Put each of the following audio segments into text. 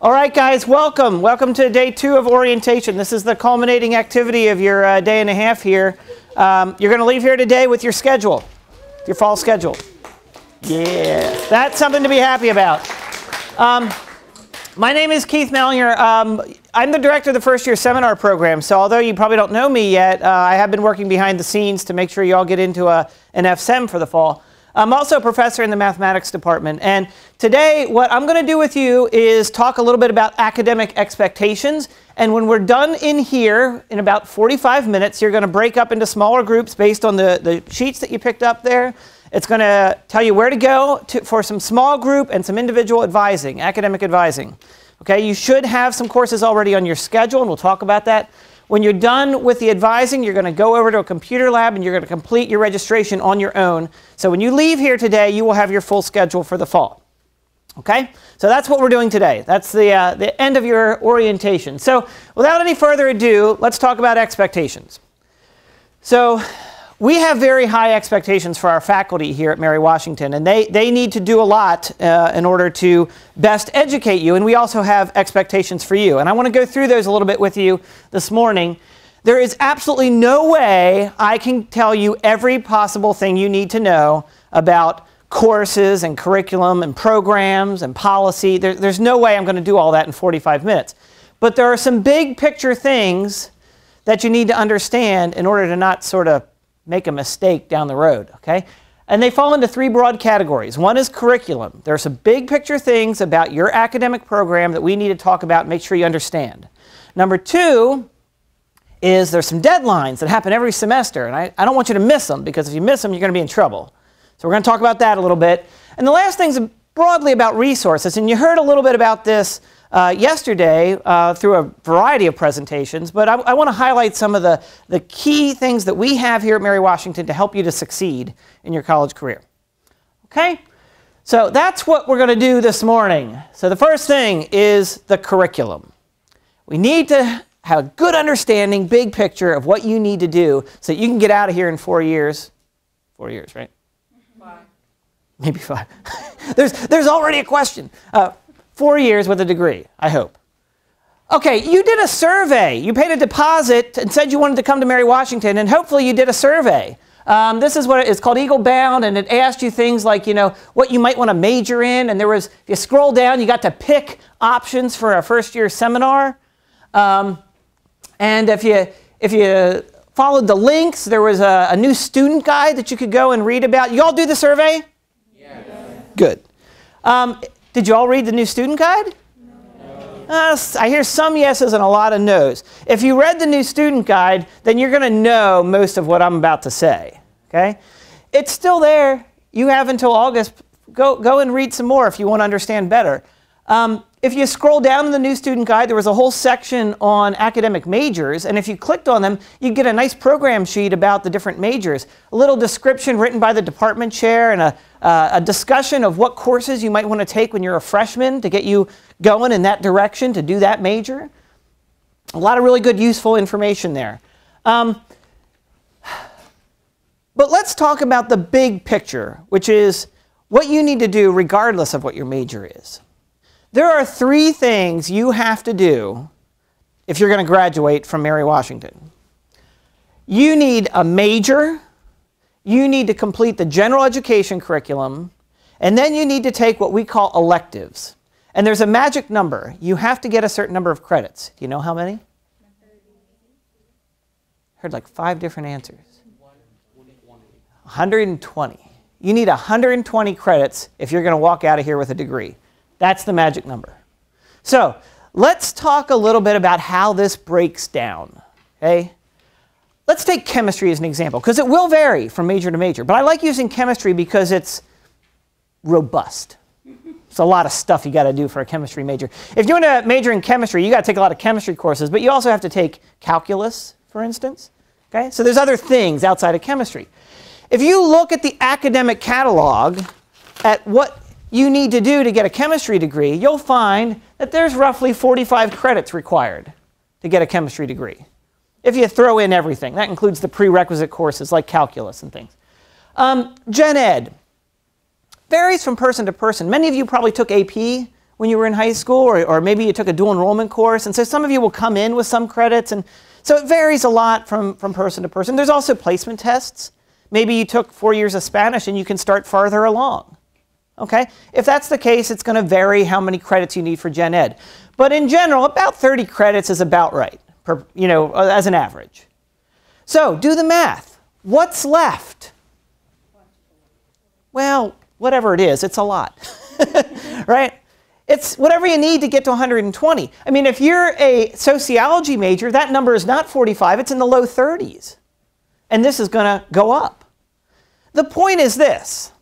All right, guys, welcome. Welcome to day 2 of orientation. This is the culminating activity of your day and a half here. You're going to leave here today with your schedule, your fall schedule. Yeah, that's something to be happy about. My name is Keith Mellinger. I'm the director of the first year seminar program, so although you probably don't know me yet, I have been working behind the scenes to make sure you all get into an FSEM for the fall. I'm also a professor in the mathematics department, and today what I'm going to do with you is talk a little bit about academic expectations. And when we're done in here, in about 45 minutes, you're going to break up into smaller groups based on the sheets that you picked up there. It's going to tell you where to go for some small group and some individual advising, academic advising. Okay, you should have some courses already on your schedule, and we'll talk about that. When you're done with the advising, you're going to go over to a computer lab and you're going to complete your registration on your own. So when you leave here today, you will have your full schedule for the fall. Okay? So that's what we're doing today. That's the end of your orientation. So without any further ado, let's talk about expectations. So we have very high expectations for our faculty here at Mary Washington, and they need to do a lot in order to best educate you, and we also have expectations for you. And I want to go through those a little bit with you this morning. There is absolutely no way I can tell you every possible thing you need to know about courses and curriculum and programs and policy. There's no way I'm going to do all that in 45 minutes. But there are some big picture things that you need to understand in order to not sort of make a mistake down the road, okay? And they fall into 3 broad categories. One is curriculum. There are some big picture things about your academic program that we need to talk about and make sure you understand. Number 2 is there's some deadlines that happen every semester, and I don't want you to miss them, because if you miss them, you're going to be in trouble. So we're going to talk about that a little bit. And the last thing is broadly about resources, and you heard a little bit about this yesterday through a variety of presentations, but I want to highlight some of the key things that we have here at Mary Washington to help you to succeed in your college career. Okay? So that's what we're going to do this morning. So the first thing is the curriculum. We need to have a good understanding, big picture of what you need to do so that you can get out of here in 4 years. 4 years, right? 5. Maybe 5. There's already a question. 4 years with a degree, I hope. Okay, you did a survey. You paid a deposit and said you wanted to come to Mary Washington, and hopefully you did a survey. This is what it's called, Eagle Bound, and it asked you things like, you know, what you might want to major in, and there was, if you scroll down, you got to pick options for a first-year seminar. And if you followed the links, there was a new student guide that you could go and read about. You all do the survey? Yes. Good. Did you all read the new student guide? No. I hear some yeses and a lot of no's. If you read the new student guide, then you're going to know most of what I'm about to say. Okay? It's still there. You have until August. Go and read some more if you want to understand better. If you scroll down in the new student guide, there was a whole section on academic majors, and if you clicked on them, you get a nice program sheet about the different majors. A little description written by the department chair and a discussion of what courses you might want to take when you're a freshman to get you going in that direction to do that major. A lot of really good, useful information there. But let's talk about the big picture, which is what you need to do regardless of what your major is. There are 3 things you have to do if you're going to graduate from Mary Washington. You need a major, you need to complete the general education curriculum, and then you need to take what we call electives. And there's a magic number. You have to get a certain number of credits. Do you know how many? Heard like 5 different answers. 120. You need 120 credits if you're going to walk out of here with a degree. That's the magic number. So let's talk a little bit about how this breaks down. Okay? Let's take chemistry as an example, because it will vary from major to major. But I like using chemistry because it's robust. It's a lot of stuff you got to do for a chemistry major. If you want to major in chemistry, you got to take a lot of chemistry courses, but you also have to take calculus, for instance. Okay? So there's other things outside of chemistry. If you look at the academic catalog at what you need to do to get a chemistry degree, you'll find that there's roughly 45 credits required to get a chemistry degree. If you throw in everything, that includes the prerequisite courses like calculus and things. Gen Ed varies from person to person. Many of you probably took AP when you were in high school, or maybe you took a dual enrollment course. And so some of you will come in with some credits. And so it varies a lot from person to person. There's also placement tests. Maybe you took 4 years of Spanish and you can start farther along. Okay? If that's the case, it's going to vary how many credits you need for Gen Ed. But in general, about 30 credits is about right, as an average. So do the math. What's left? Well, whatever it is, it's a lot. Right? It's whatever you need to get to 120. I mean, if you're a sociology major, that number is not 45, it's in the low 30s. And this is going to go up. The point is this.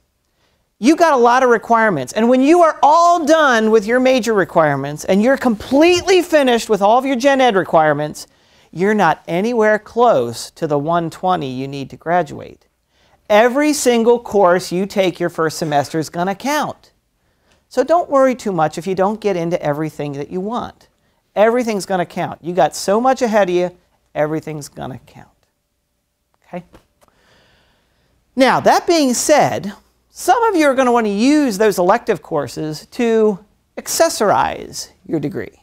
You got a lot of requirements. And when you are all done with your major requirements and you're completely finished with all of your Gen Ed requirements, you're not anywhere close to the 120 you need to graduate. Every single course you take your first semester is going to count. So don't worry too much if you don't get into everything that you want. Everything's going to count. You got so much ahead of you, everything's going to count. Okay? Now, that being said, some of you are going to want to use those elective courses to accessorize your degree.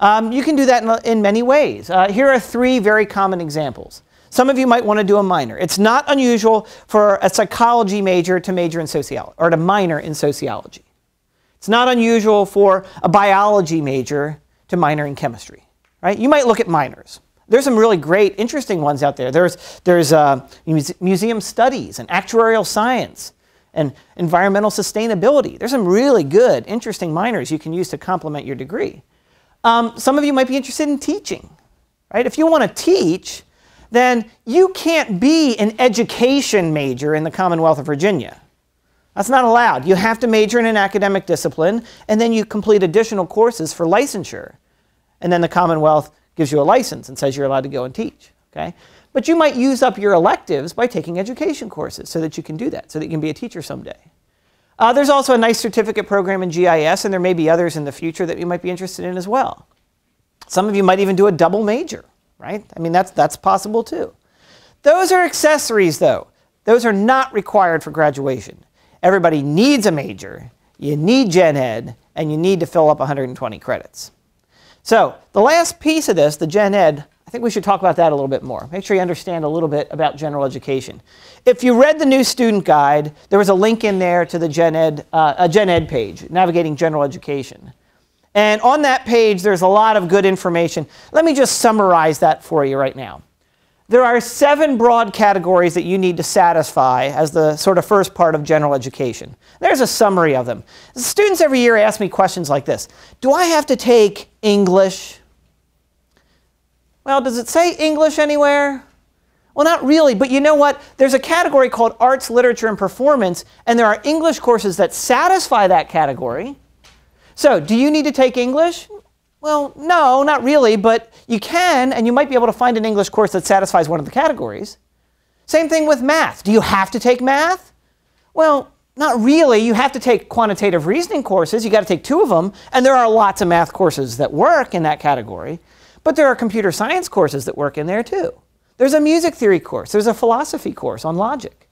You can do that in many ways. Here are 3 very common examples. Some of you might want to do a minor. It's not unusual for a psychology major to major in sociology, or to minor in sociology. It's not unusual for a biology major to minor in chemistry, right? You might look at minors. There's some really great, interesting ones out there. There's museum studies and actuarial science and environmental sustainability. There's some really good, interesting minors you can use to complement your degree. Some of you might be interested in teaching, right? If you want to teach, then you can't be an education major in the Commonwealth of Virginia. That's not allowed. You have to major in an academic discipline, and then you complete additional courses for licensure. And then the Commonwealth gives you a license and says you're allowed to go and teach. Okay? But you might use up your electives by taking education courses so that you can do that, so that you can be a teacher someday. There's also a nice certificate program in GIS, and there may be others in the future that you might be interested in as well. Some of you might even do a double major, right? I mean, that's possible too. Those are accessories, though. Those are not required for graduation. Everybody needs a major, you need Gen Ed, and you need to fill up 120 credits. So the last piece of this, the Gen Ed, I think we should talk about that a little bit more. Make sure you understand a little bit about general education. If you read the new student guide, there was a link in there to the Gen Ed page, Navigating General Education. And on that page, there's a lot of good information. Let me just summarize that for you right now. There are 7 broad categories that you need to satisfy as the sort of first part of general education. There's a summary of them. Students every year ask me questions like this. Do I have to take English? Well, does it say English anywhere? Well, not really, but you know what? There's a category called Arts, Literature, and Performance, and there are English courses that satisfy that category. So, do you need to take English? Well, no, not really, but you can, and you might be able to find an English course that satisfies one of the categories. Same thing with math. Do you have to take math? Well, not really. You have to take quantitative reasoning courses. You got to take 2 of them, and there are lots of math courses that work in that category. But there are computer science courses that work in there too. There's a music theory course. There's a philosophy course on logic,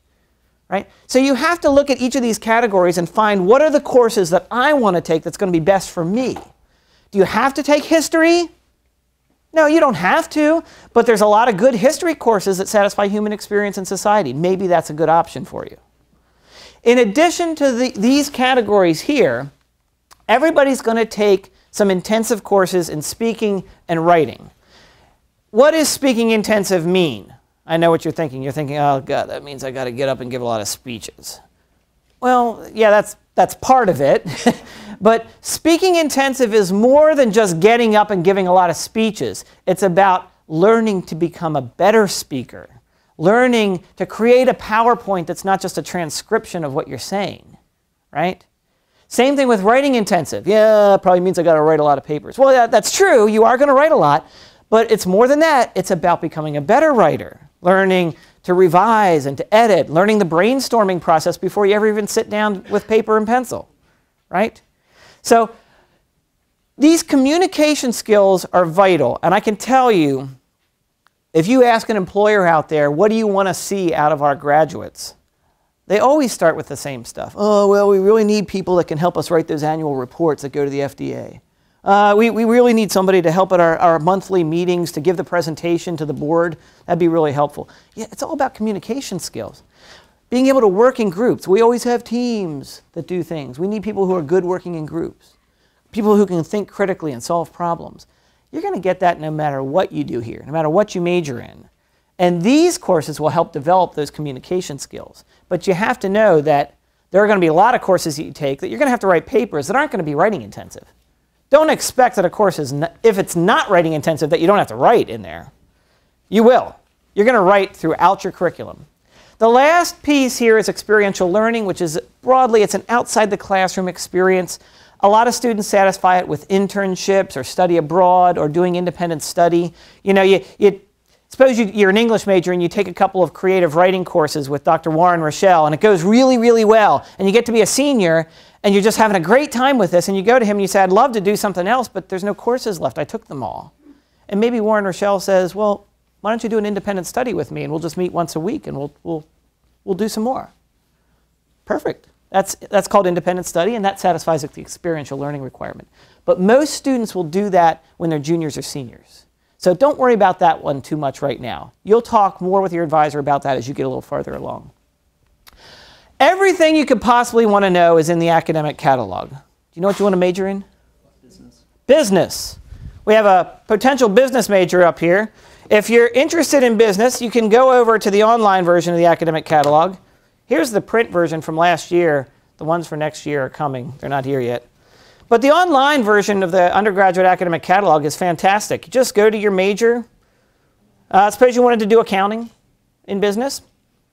right? So you have to look at each of these categories and find what are the courses that I want to take that's going to be best for me. Do you have to take history? No, you don't have to, but there's a lot of good history courses that satisfy human experience in society. Maybe that's a good option for you. In addition to these categories here, everybody's going to take some intensive courses in speaking and writing. What does speaking intensive mean? I know what you're thinking. You're thinking, oh God, that means I got to get up and give a lot of speeches. Well, yeah, that's part of it. But speaking intensive is more than just getting up and giving a lot of speeches. It's about learning to become a better speaker, learning to create a PowerPoint that's not just a transcription of what you're saying, right? Same thing with writing intensive. Yeah, it probably means I got to write a lot of papers. Well, yeah, that's true. You are going to write a lot, but it's more than that. It's about becoming a better writer, learning to revise and to edit, learning the brainstorming process before you ever even sit down with paper and pencil, right? So these communication skills are vital, and I can tell you, if you ask an employer out there, what do you want to see out of our graduates? They always start with the same stuff. Oh, well, we really need people that can help us write those annual reports that go to the FDA. We really need somebody to help at our monthly meetings to give the presentation to the board. That'd be really helpful. Yeah, it's all about communication skills. Being able to work in groups. We always have teams that do things. We need people who are good working in groups. People who can think critically and solve problems. You're going to get that no matter what you do here, no matter what you major in. And these courses will help develop those communication skills. But you have to know that there are going to be a lot of courses that you take that you're going to have to write papers that aren't going to be writing intensive. Don't expect that a course is, if it's not writing intensive, that you don't have to write in there. You will. You're going to write throughout your curriculum. The last piece here is experiential learning, which is broadly, it's an outside the classroom experience. A lot of students satisfy it with internships or study abroad or doing independent study. You know, suppose you're an English major and you take a couple of creative writing courses with Dr. Warren Rochelle and it goes really, really well and you get to be a senior and you're just having a great time with this and you go to him and you say, I'd love to do something else, but there's no courses left. I took them all. And maybe Warren Rochelle says, well, why don't you do an independent study with me and we'll just meet once a week and we'll do some more. Perfect. That's called independent study and that satisfies the experiential learning requirement. But most students will do that when they're juniors or seniors. So don't worry about that one too much right now. You'll talk more with your advisor about that as you get a little farther along. Everything you could possibly want to know is in the academic catalog. Do you know what you want to major in? Business. Business. We have a potential business major up here. If you're interested in business, you can go over to the online version of the academic catalog. Here's the print version from last year. The ones for next year are coming. They're not here yet. But the online version of the undergraduate academic catalog is fantastic. You just go to your major. Suppose you wanted to do accounting in business.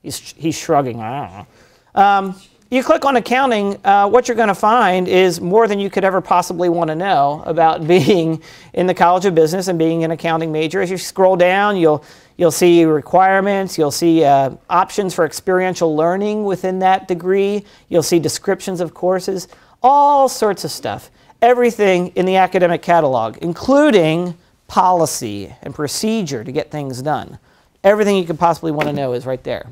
He's shrugging. I don't know. You click on accounting. What you're going to find is more than you could ever possibly want to know about being in the College of Business and being an accounting major. As you scroll down, you'll see requirements. You'll see options for experiential learning within that degree. You'll see descriptions of courses. All sorts of stuff, everything in the academic catalog, including policy and procedure to get things done. Everything you could possibly want to know is right there.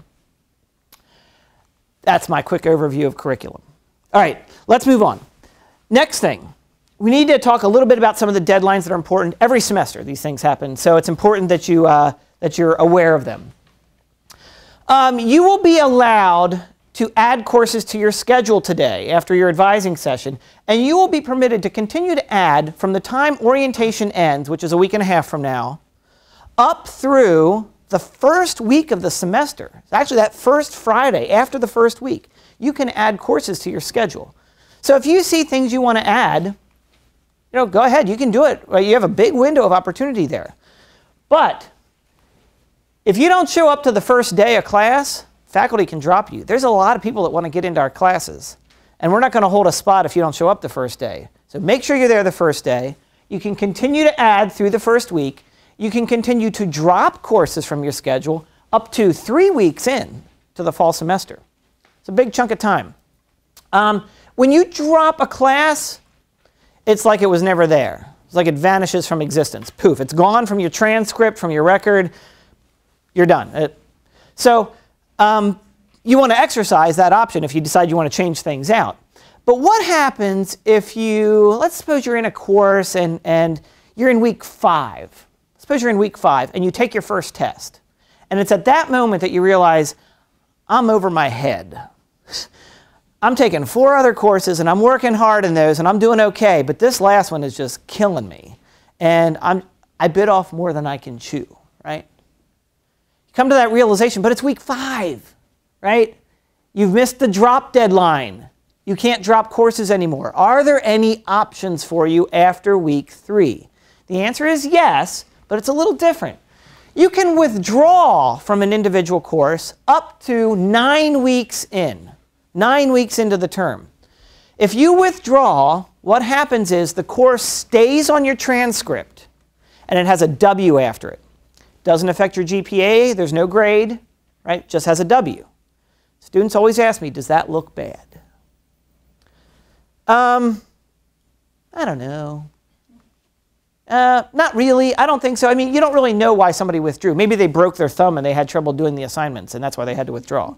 That's my quick overview of curriculum. All right, let's move on. Next thing, we need to talk a little bit about some of the deadlines that are important. Every semester these things happen, so it's important that you're aware of them. You will be allowed to add courses to your schedule today after your advising session, and you will be permitted to continue to add from the time orientation ends, which is a week and a half from now, up through the first week of the semester. Actually, that first Friday after the first week, you can add courses to your schedule. So if you see things you want to add, go ahead, you can do it. You have a big window of opportunity there. But if you don't show up to the first day of class, faculty can drop you. There's a lot of people that want to get into our classes, and we're not going to hold a spot if you don't show up the first day. So make sure you're there the first day. You can continue to add through the first week. You can continue to drop courses from your schedule up to 3 weeks in to the fall semester. It's a big chunk of time. When you drop a class, it's like it was never there. It's like it vanishes from existence. Poof, it's gone from your transcript, from your record. You're done. You want to exercise that option if you decide you want to change things out. But what happens if let's suppose you're in a course and you're in week 5. Suppose you're in week 5 and you take your first test. And it's at that moment that you realize, I'm over my head. I'm taking 4 other courses and I'm working hard in those and I'm doing okay, but this last one is just killing me. And I bit off more than I can chew, right? Come to that realization, but it's week 5, right? You've missed the drop deadline. You can't drop courses anymore. Are there any options for you after week 3? The answer is yes, but it's a little different. You can withdraw from an individual course up to 9 weeks in, 9 weeks into the term. If you withdraw, what happens is the course stays on your transcript and it has a W after it. Doesn't affect your GPA, there's no grade, right? Just has a W. Students always ask me, does that look bad? I don't know. Not really, I don't think so. I mean, you don't really know why somebody withdrew. Maybe they broke their thumb and they had trouble doing the assignments and that's why they had to withdraw.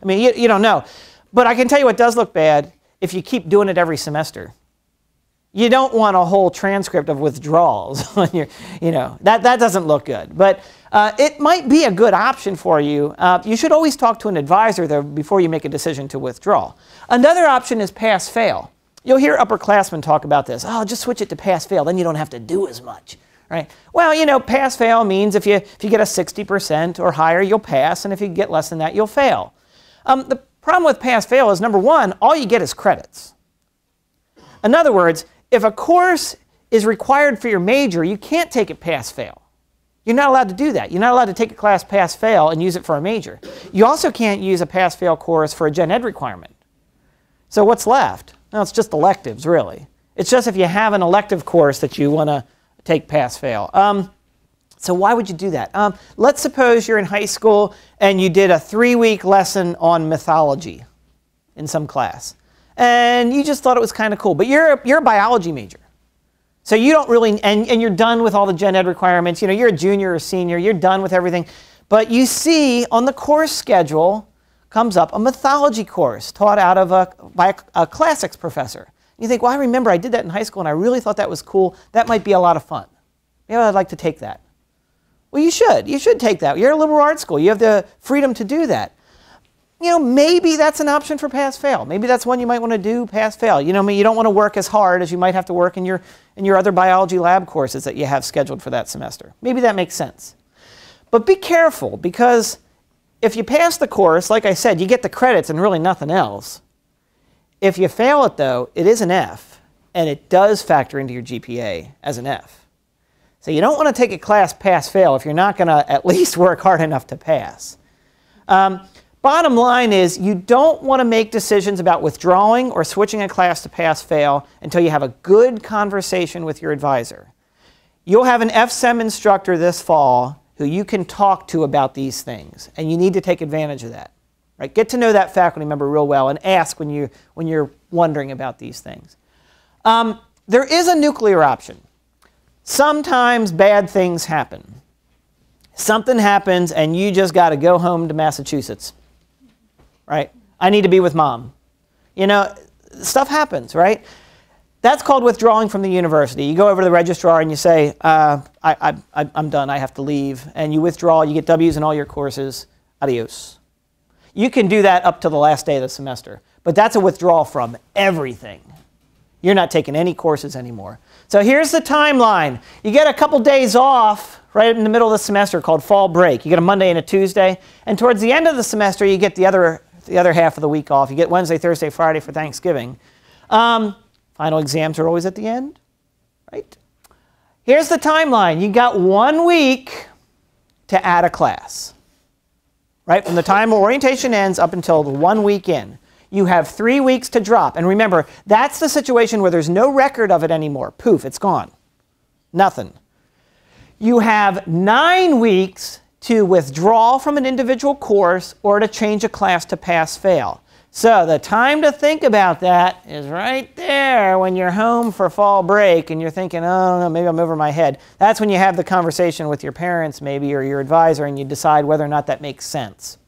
I mean, you don't know. But I can tell you what does look bad if you keep doing it every semester. You don't want a whole transcript of withdrawals on your, that doesn't look good. But it might be a good option for you. You should always talk to an advisor, though, before you make a decision to withdraw. Another option is pass-fail. You'll hear upperclassmen talk about this. Oh, just switch it to pass-fail, then you don't have to do as much. Right? Well, pass-fail means if you get a 60% or higher, you'll pass, and if you get less than that, you'll fail. The problem with pass-fail is, number one, all you get is credits. In other words, if a course is required for your major, you can't take it pass-fail. You're not allowed to do that. You're not allowed to take a class pass-fail and use it for a major. You also can't use a pass-fail course for a gen ed requirement. So what's left? Well, it's just electives, really. It's just if you have an elective course that you want to take pass-fail. So why would you do that? Let's suppose you're in high school and you did a 3-week lesson on mythology in some class. And you just thought it was kind of cool. But you're a biology major. So you don't really, and you're done with all the gen ed requirements. You're a junior or senior. You're done with everything. But you see on the course schedule comes up a mythology course taught by a classics professor. You think, well, I remember I did that in high school and I really thought that was cool. That might be a lot of fun. Maybe I'd like to take that. Well, you should. You should take that. You're a liberal arts school. You have the freedom to do that. Maybe that's an option for pass-fail. Maybe that's one you might want to do, pass-fail. You don't want to work as hard as you might have to work in your other biology lab courses that you have scheduled for that semester. Maybe that makes sense. But be careful, because if you pass the course, like I said, you get the credits and really nothing else. If you fail it, though, it is an F, and it does factor into your GPA as an F. So you don't want to take a class pass-fail if you're not going to at least work hard enough to pass. Bottom line is, you don't want to make decisions about withdrawing or switching a class to pass-fail until you have a good conversation with your advisor. You'll have an FSEM instructor this fall who you can talk to about these things, and you need to take advantage of that. Right? Get to know that faculty member real well and ask when you're wondering about these things. There is a nuclear option. Sometimes bad things happen. Something happens and you just got to go home to Massachusetts. Right? I need to be with mom. Stuff happens, right? That's called withdrawing from the university. You go over to the registrar and you say, I'm done, I have to leave. And you withdraw, you get W's in all your courses. Adios. You can do that up to the last day of the semester. But that's a withdrawal from everything. You're not taking any courses anymore. So here's the timeline. You get a couple days off right in the middle of the semester called fall break. You get a Monday and a Tuesday. And towards the end of the semester, you get the other half of the week off. You get Wednesday, Thursday, Friday for Thanksgiving. Final exams are always at the end, right? Here's the timeline. You got 1 week to add a class, right? From the time orientation ends up until the 1 week in. You have 3 weeks to drop. And remember, that's the situation where there's no record of it anymore. Poof, it's gone. Nothing. You have 9 weeks to withdraw from an individual course or to change a class to pass-fail. So the time to think about that is right there when you're home for fall break and you're thinking, oh, no, maybe I'm over my head. That's when you have the conversation with your parents maybe or your advisor and you decide whether or not that makes sense.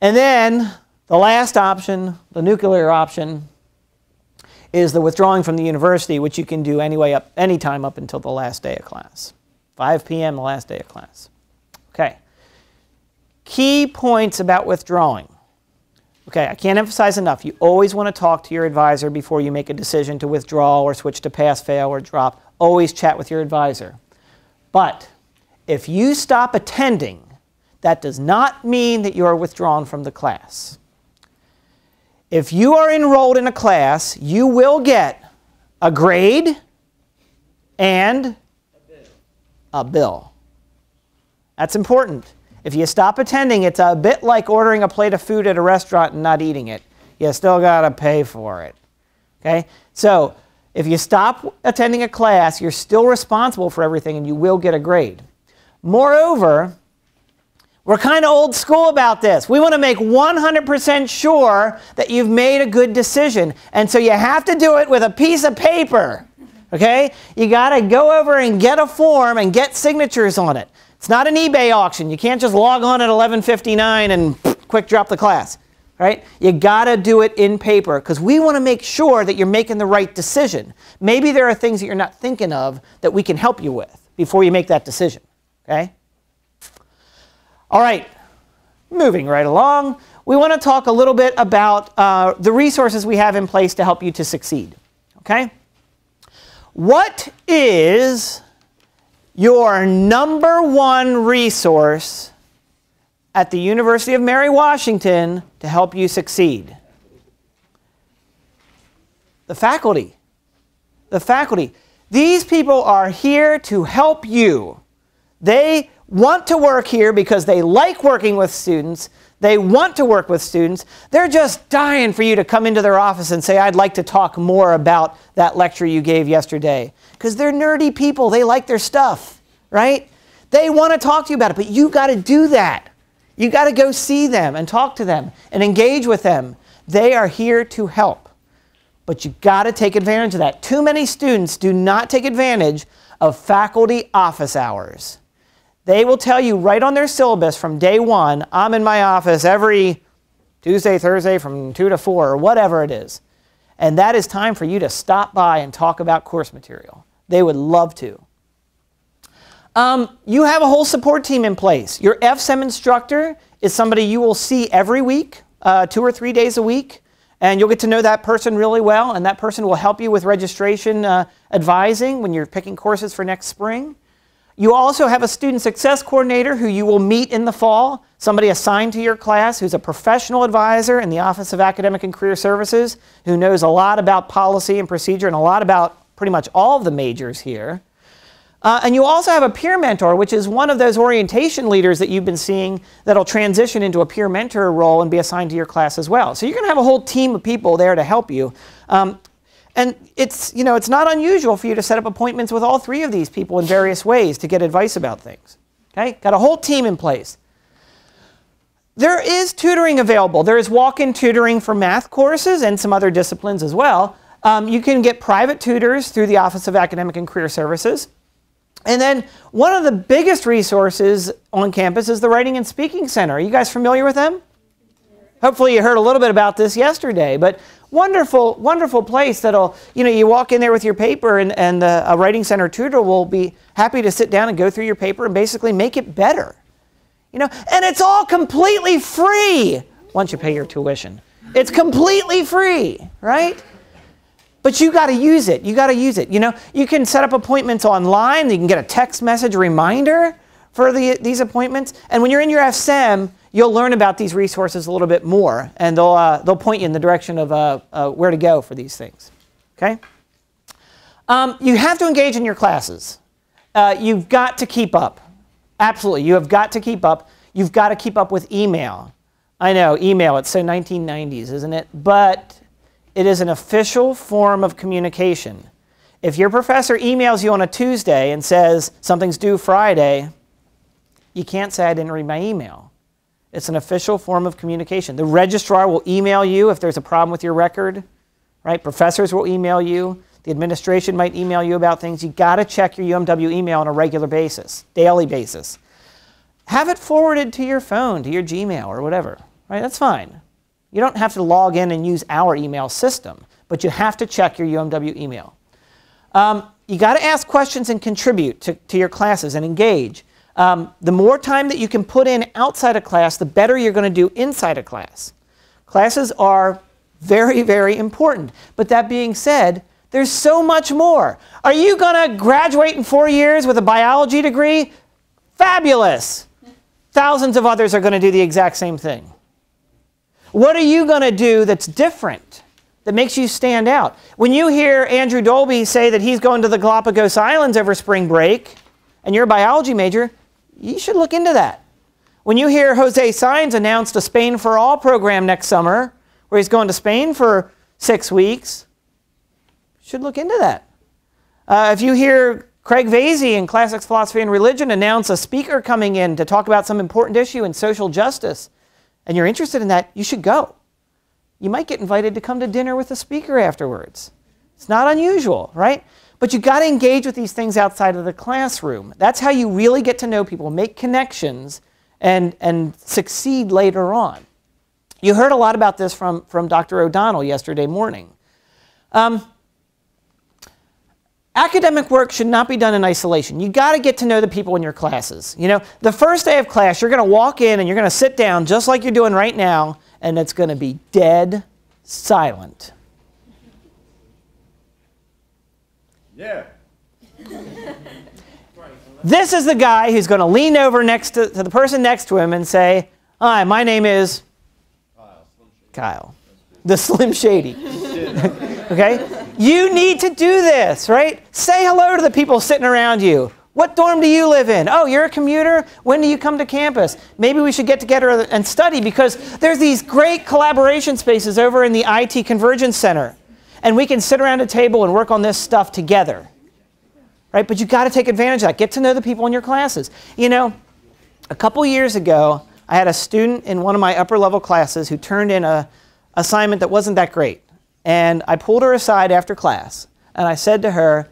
And then the last option, the nuclear option, is the withdrawing from the university, which you can do anytime up until the last day of class. 5 p.m. the last day of class. Okay. Key points about withdrawing. Okay, I can't emphasize enough. You always want to talk to your advisor before you make a decision to withdraw or switch to pass-fail or drop. Always chat with your advisor. But if you stop attending, that does not mean that you are withdrawn from the class. If you are enrolled in a class, you will get a grade and a bill. That's important. If you stop attending, it's a bit like ordering a plate of food at a restaurant and not eating it. You still got to pay for it. Okay? So if you stop attending a class, you're still responsible for everything and you will get a grade. Moreover, we're kind of old school about this. We want to make 100% sure that you've made a good decision. And so you have to do it with a piece of paper. Okay? You got to go over and get a form and get signatures on it. It's not an eBay auction. You can't just log on at 11:59 and quick, drop the class, right? You got to do it in paper because we want to make sure that you're making the right decision. Maybe there are things that you're not thinking of that we can help you with before you make that decision, okay? All right, moving right along. We want to talk a little bit about the resources we have in place to help you to succeed, okay? What is your #1 resource at the University of Mary Washington to help you succeed? The faculty. The faculty. These people are here to help you. They want to work here because they like working with students. They want to work with students. They're just dying for you to come into their office and say, I'd like to talk more about that lecture you gave yesterday. Because they're nerdy people. They like their stuff, right? They want to talk to you about it, but you got to do that. You got to go see them and talk to them and engage with them. They are here to help. But you got to take advantage of that. Too many students do not take advantage of faculty office hours. They will tell you right on their syllabus from day one, I'm in my office every Tuesday, Thursday from 2 to 4 or whatever it is. And that is time for you to stop by and talk about course material. They would love to. You have a whole support team in place. Your FSEM instructor is somebody you will see every week, 2 or 3 days a week. And you'll get to know that person really well. And that person will help you with registration advising when you're picking courses for next spring. You also have a student success coordinator who you will meet in the fall, somebody assigned to your class who's a professional advisor in the Office of Academic and Career Services, who knows a lot about policy and procedure and a lot about pretty much all of the majors here. And you also have a peer mentor, which is one of those orientation leaders that you've been seeing that'll transition into a peer mentor role and be assigned to your class as well. So you're going to have a whole team of people there to help you. And it's not unusual for you to set up appointments with all 3 of these people in various ways to get advice about things. Okay? Got a whole team in place. There is tutoring available. There is walk-in tutoring for math courses and some other disciplines as well. You can get private tutors through the Office of Academic and Career Services. And then one of the biggest resources on campus is the Writing and Speaking Center. Are you guys familiar with them? Hopefully you heard a little bit about this yesterday, but wonderful, wonderful place that'll, you walk in there with your paper and a Writing Center tutor will be happy to sit down and go through your paper and basically make it better. And it's all completely free once you pay your tuition. It's completely free, right? But you got to use it. You got to use it. You can set up appointments online. You can get a text message reminder for these appointments. And when you're in your FSEM, you'll learn about these resources a little bit more, and they'll point you in the direction of where to go for these things. Okay? You have to engage in your classes. You've got to keep up. Absolutely, you have got to keep up. You've got to keep up with email. I know, email, it's so 1990s, isn't it? But it is an official form of communication. If your professor emails you on a Tuesday and says something's due Friday, you can't say I didn't read my email. It's an official form of communication. The registrar will email you if there's a problem with your record, right? Professors will email you. The administration might email you about things. You got to check your UMW email on a regular basis, daily basis. Have it forwarded to your phone, to your Gmail or whatever, right? That's fine. You don't have to log in and use our email system, but you have to check your UMW email. You got to ask questions and contribute to your classes and engage. The more time that you can put in outside of class, the better you're going to do inside of class. Classes are very, very important. But that being said, there's so much more. Are you going to graduate in 4 years with a biology degree? Fabulous. Thousands of others are going to do the exact same thing. What are you going to do that's different, that makes you stand out? When you hear Andrew Dolby say that he's going to the Galapagos Islands over spring break, and you're a biology major, you should look into that. When you hear Jose Sainz announced a Spain for All program next summer, where he's going to Spain for 6 weeks, you should look into that. If you hear Craig Vasey in Classics, Philosophy, and Religion announce a speaker coming in to talk about some important issue in social justice, and you're interested in that, you should go. You might get invited to come to dinner with the speaker afterwards. It's not unusual, right? But you got to engage with these things outside of the classroom. That's how you really get to know people, make connections, and succeed later on. You heard a lot about this from Dr. O'Donnell yesterday morning. Academic work should not be done in isolation. You got to get to know the people in your classes. You know, the first day of class, you're going to walk in and you're going to sit down just like you're doing right now, and it's going to be dead silent. Yeah. This is the guy who's going to lean over next to the person next to him and say, "Hi, my name is Kyle, the Slim Shady." Okay? You need to do this, right? Say hello to the people sitting around you. What dorm do you live in? Oh, you're a commuter? When do you come to campus? Maybe we should get together and study, because there's these great collaboration spaces over in the IT Convergence Center. And we can sit around a table and work on this stuff together. Right? But you got to take advantage of that. Get to know the people in your classes. You know, a couple years ago, I had a student in one of my upper level classes who turned in an assignment that wasn't that great. And I pulled her aside after class, and I said to her,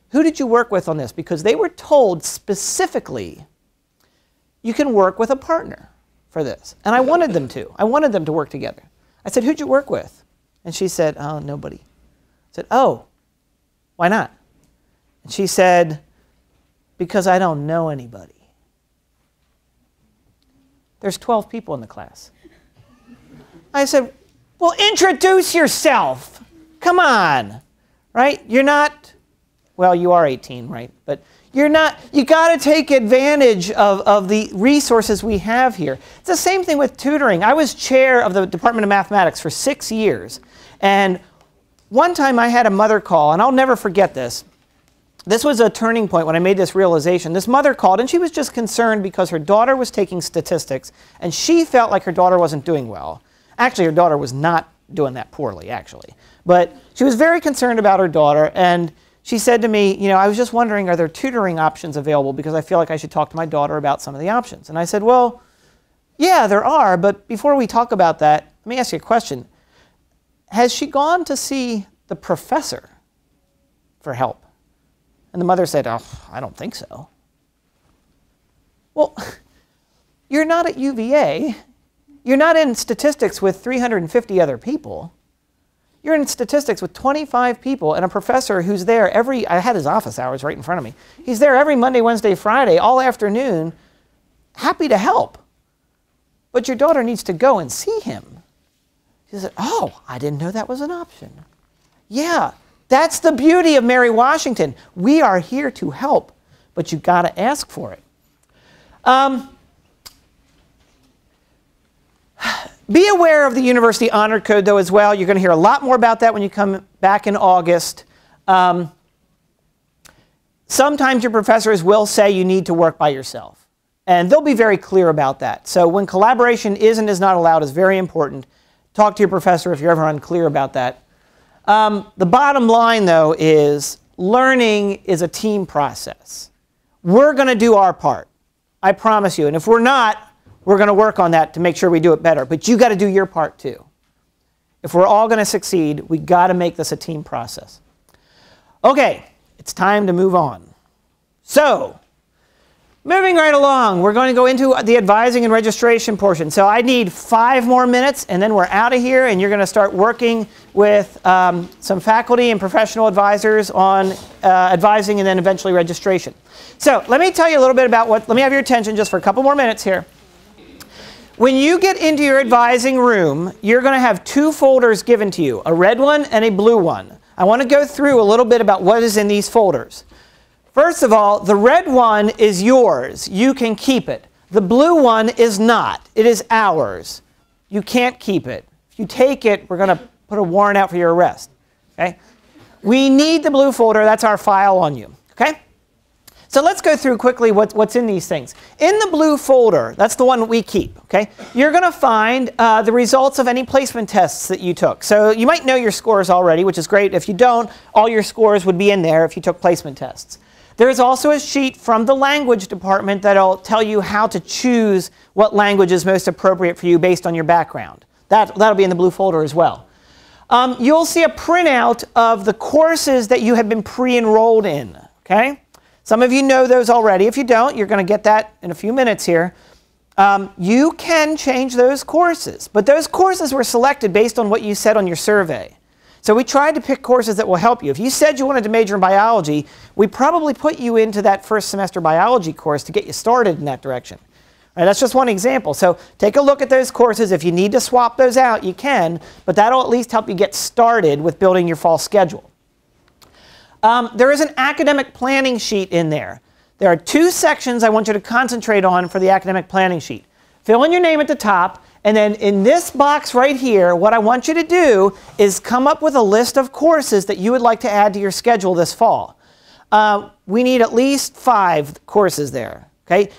"Who did you work with on this?" Because they were told specifically, you can work with a partner for this. And I wanted them to. I wanted them to work together. I said, "Who'd you work with?" And she said, "Oh, nobody." I said, "Oh, why not?" And she said, "Because I don't know anybody." There's 12 people in the class. I said, "Well, introduce yourself. Come on." Right? You're not, well, you are 18, right? But you're not, you got to take advantage of the resources we have here. It's the same thing with tutoring. I was chair of the Department of Mathematics for 6 years. And one time I had a mother call, and I'll never forget this. This was a turning point when I made this realization. This mother called, and she was just concerned because her daughter was taking statistics, and she felt like her daughter wasn't doing well. Actually, her daughter was not doing that poorly, actually. But she was very concerned about her daughter, and she said to me, "You know, I was just wondering, are there tutoring options available, because I feel like I should talk to my daughter about some of the options." And I said, "Well, yeah, there are, but before we talk about that, let me ask you a question. Has she gone to see the professor for help?" And the mother said, "Oh, I don't think so." Well, you're not at UVA. You're not in statistics with 350 other people. You're in statistics with 25 people and a professor who's there I had his office hours right in front of me. He's there every Monday, Wednesday, Friday, all afternoon, happy to help. But your daughter needs to go and see him. She said, "Oh, I didn't know that was an option." Yeah, that's the beauty of Mary Washington. We are here to help, but you got to ask for it. Be aware of the University Honor Code, though, as well. You're going to hear a lot more about that when you come back in August. Sometimes your professors will say you need to work by yourself, and they'll be very clear about that. So when collaboration is and is not allowed is very important. Talk to your professor if you're ever unclear about that. The bottom line, though, is learning is a team process. We're going to do our part. I promise you. And if we're not, we're going to work on that to make sure we do it better. But you got to do your part too. If we're all going to succeed, we got to make this a team process. Okay, it's time to move on. So, moving right along, we're going to go into the advising and registration portion. So I need 5 more minutes, and then we're out of here, and you're going to start working with some faculty and professional advisors on advising and then eventually registration. So let me tell you a little bit about let me have your attention just for a couple more minutes here. When you get into your advising room, you're going to have 2 folders given to you, a red one and a blue one. I want to go through a little bit about what is in these folders. First of all, the red one is yours. You can keep it. The blue one is not. It is ours. You can't keep it. If you take it, we're going to put a warrant out for your arrest. Okay? We need the blue folder. That's our file on you. Okay? So let's go through quickly what's in these things. In the blue folder, that's the one we keep, okay? You're going to find the results of any placement tests that you took. So you might know your scores already, which is great. If you don't, all your scores would be in there if you took placement tests. There is also a sheet from the language department that'll tell you how to choose what language is most appropriate for you based on your background. That'll be in the blue folder as well. You'll see a printout of the courses that you have been pre-enrolled in, okay? Some of you know those already. If you don't, you're going to get that in a few minutes here. You can change those courses, but those courses were selected based on what you said on your survey. So we tried to pick courses that will help you. If you said you wanted to major in biology, we probably put you into that first semester biology course to get you started in that direction. Right, that's just one example. So take a look at those courses. If you need to swap those out, you can, but that'll at least help you get started with building your fall schedule. There is an academic planning sheet in there. There are 2 sections I want you to concentrate on for the academic planning sheet. Fill in your name at the top, and then in this box right here, what I want you to do is come up with a list of courses that you would like to add to your schedule this fall. We need at least 5 courses there. Okay?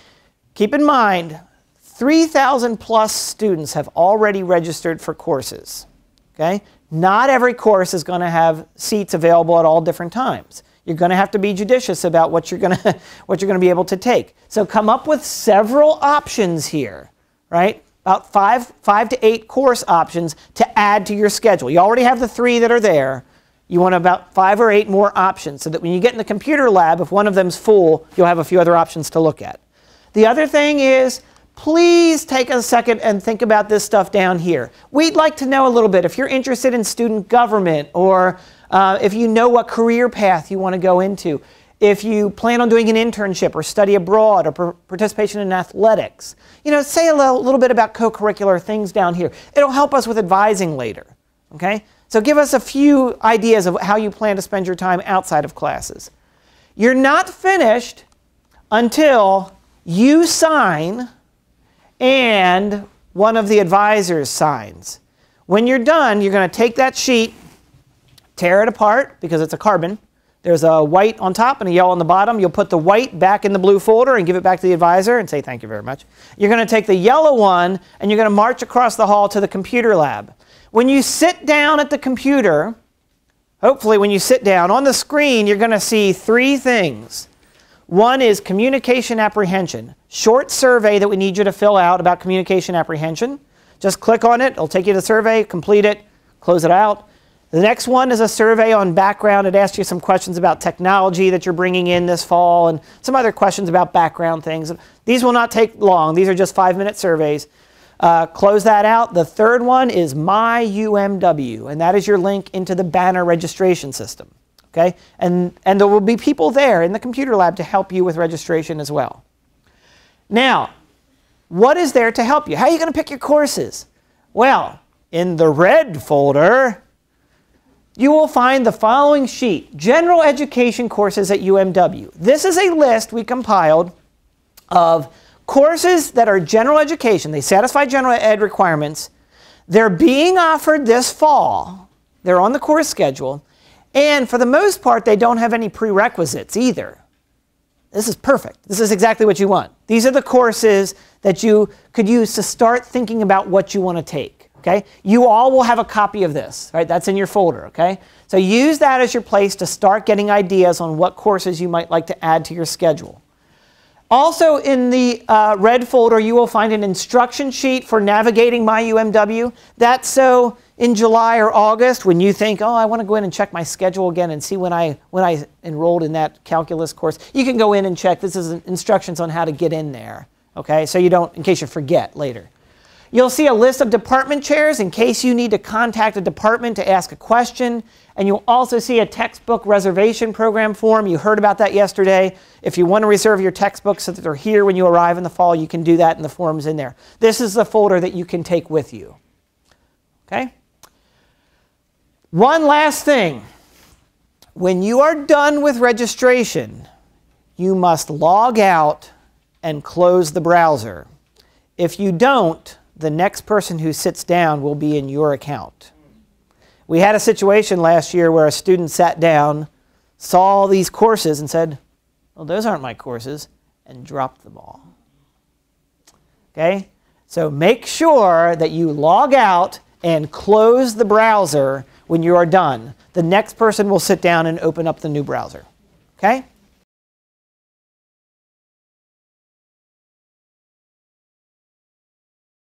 Keep in mind, 3,000 plus students have already registered for courses. Okay? Not every course is going to have seats available at all different times. You're going to have to be judicious about what you're going to be able to take. So come up with several options here, right? About 5 to 8 course options to add to your schedule. You already have the 3 that are there. You want about 5 or 8 more options so that when you get in the computer lab, if one of them's full, you'll have a few other options to look at. The other thing is, please take a second and think about this stuff down here. We'd like to know a little bit if you're interested in student government, or if you know what career path you want to go into, if you plan on doing an internship or study abroad or participation in athletics. You know, say a little bit about co-curricular things down here. It'll help us with advising later. Okay? So give us a few ideas of how you plan to spend your time outside of classes. You're not finished until you sign and one of the advisors signs. When you're done, you're going to take that sheet, tear it apart because it's a carbon. There's a white on top and a yellow on the bottom. You'll put the white back in the blue folder and give it back to the advisor and say thank you very much. You're going to take the yellow one and you're going to march across the hall to the computer lab. When you sit down at the computer, hopefully when you sit down, on the screen you're going to see 3 things. One is communication apprehension. Short survey that we need you to fill out about communication apprehension. Just click on it. It'll take you to the survey, complete it, close it out. The next one is a survey on background. It asks you some questions about technology that you're bringing in this fall and some other questions about background things. These will not take long. These are just 5-minute surveys. Close that out. The third one is My UMW, and that is your link into the Banner registration system. Okay? And there will be people there in the computer lab to help you with registration as well. Now, what is there to help you? How are you going to pick your courses? Well, in the red folder, you will find the following sheet, General Education Courses at UMW. This is a list we compiled of courses that are general education. They satisfy general ed requirements. They're being offered this fall. They're on the course schedule. And for the most part, they don't have any prerequisites either. This is perfect. This is exactly what you want. These are the courses that you could use to start thinking about what you want to take. Okay? You all will have a copy of this. Right? That's in your folder. Okay? So use that as your place to start getting ideas on what courses you might like to add to your schedule. Also in the red folder, you will find an instruction sheet for navigating My UMW. That's so in July or August when you think, oh, I want to go in and check my schedule again and see when I enrolled in that calculus course. You can go in and check. This is instructions on how to get in there. Okay, so you don't, in case you forget later. You'll see a list of department chairs in case you need to contact a department to ask a question. And you'll also see a textbook reservation program form. You heard about that yesterday. If you want to reserve your textbooks so that they're here when you arrive in the fall, you can do that, and the form's in there. This is the folder that you can take with you. Okay? One last thing. When you are done with registration, you must log out and close the browser. If you don't, the next person who sits down will be in your account. We had a situation last year where a student sat down, saw all these courses and said, well, those aren't my courses, and dropped them all. Okay? So make sure that you log out and close the browser when you are done. The next person will sit down and open up the new browser. Okay?